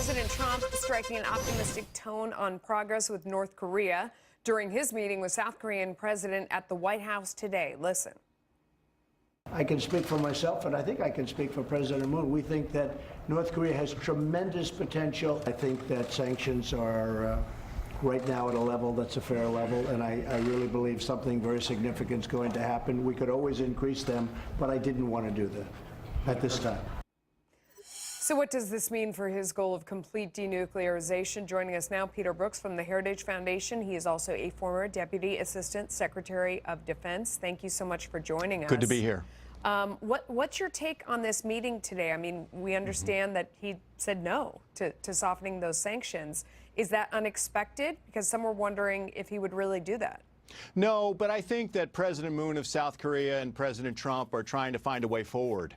President Trump striking an optimistic tone on progress with North Korea during his meeting with South Korean President at the White House today. Listen. I can speak for myself, and I think I can speak for President Moon. We think that North Korea has tremendous potential. I think that sanctions are right now at a level that's a fair level, and I really believe something very significant is going to happen. We could always increase them, but I didn't want to do that at this time. So what does this mean for his goal of complete denuclearization? Joining us now, Peter Brookes from the Heritage Foundation. He is also a former Deputy Assistant Secretary of Defense. Thank you so much for joining us. Good to be here. What's your take on this meeting today? I mean, we understand that he said no to softening those sanctions. Is that unexpected? Because some were wondering if he would really do that. No, but I think that President Moon of South Korea and President Trump are trying to find a way forward.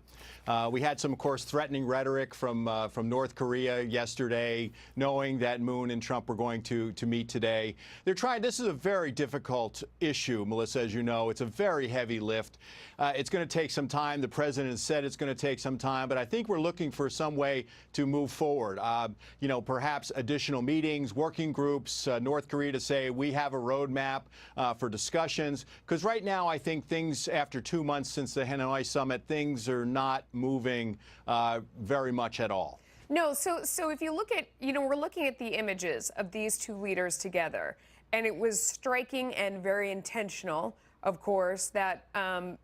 We had some, of course, threatening rhetoric from North Korea yesterday, knowing that Moon and Trump were going to meet today. They're trying. This is a very difficult issue, Melissa, as you know. It's a very heavy lift. It's going to take some time. The president has said it's going to take some time, but I think we're looking for some way to move forward. You know, perhaps additional meetings, working groups, North Korea to say we have a roadmap for discussions. Because right now, I think things, after 2 months since the Hanoi summit, things are not moving very much at all. No, so if you look at, you know, we're looking at the images of these two leaders together, and it was striking and very intentional, of course, that,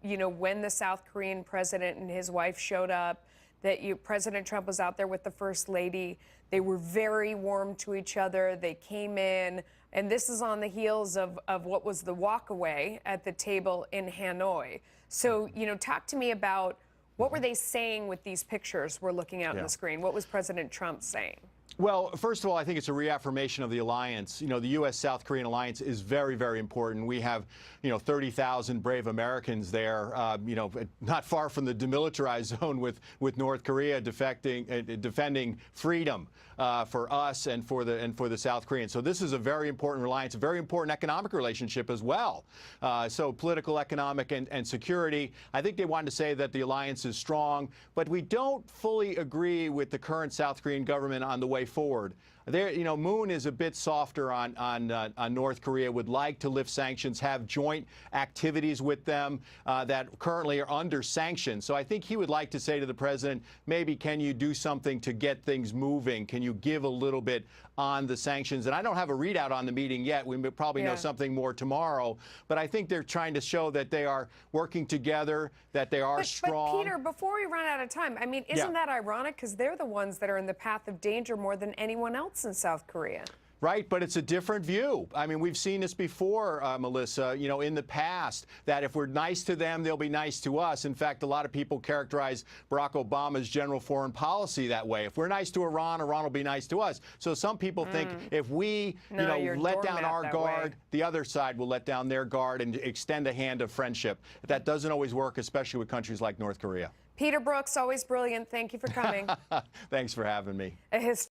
you know, when the South Korean president and his wife showed up, that President Trump was out there with the First Lady. They were very warm to each other. They came in, and this is on the heels of what was the walkaway at the table in Hanoi. So, you know, talk to me about what were they saying with these pictures we're looking at on the screen? What was President Trump saying? Well, first of all, I think it's a reaffirmation of the alliance. You know, the U.S. South Korean alliance is very, very important. We have, you know, 30,000 brave Americans there, you know, not far from the demilitarized zone with North Korea defending freedom for us and for the South Koreans. So this is a very important alliance, a very important economic relationship as well. So political, economic, and security. I think they wanted to say that the alliance is strong, but we don't fully agree with the current South Korean government on the way forward. There, you know, Moon is a bit softer on North Korea, would like to lift sanctions, have joint activities with them that currently are under sanctions. So I think he would like to say to the president, maybe can you do something to get things moving? Can you give a little bit on the sanctions? And I don't have a readout on the meeting yet. We probably know something more tomorrow. But I think they're trying to show that they are working together, that they are strong. But Peter, before we run out of time, I mean, isn't that ironic? Because they're the ones that are in the path of danger more than anyone else in South Korea. Right, but it's a different view. I mean, we've seen this before, Melissa, you know, in the past, that if we're nice to them, they'll be nice to us. In fact, a lot of people characterize Barack Obama's general foreign policy that way. If we're nice to Iran, Iran will be nice to us. So some people think if we, you know, let down our guard, the other side will let down their guard and extend a hand of friendship. That doesn't always work, especially with countries like North Korea. Peter Brookes, always brilliant. Thank you for coming. Thanks for having me.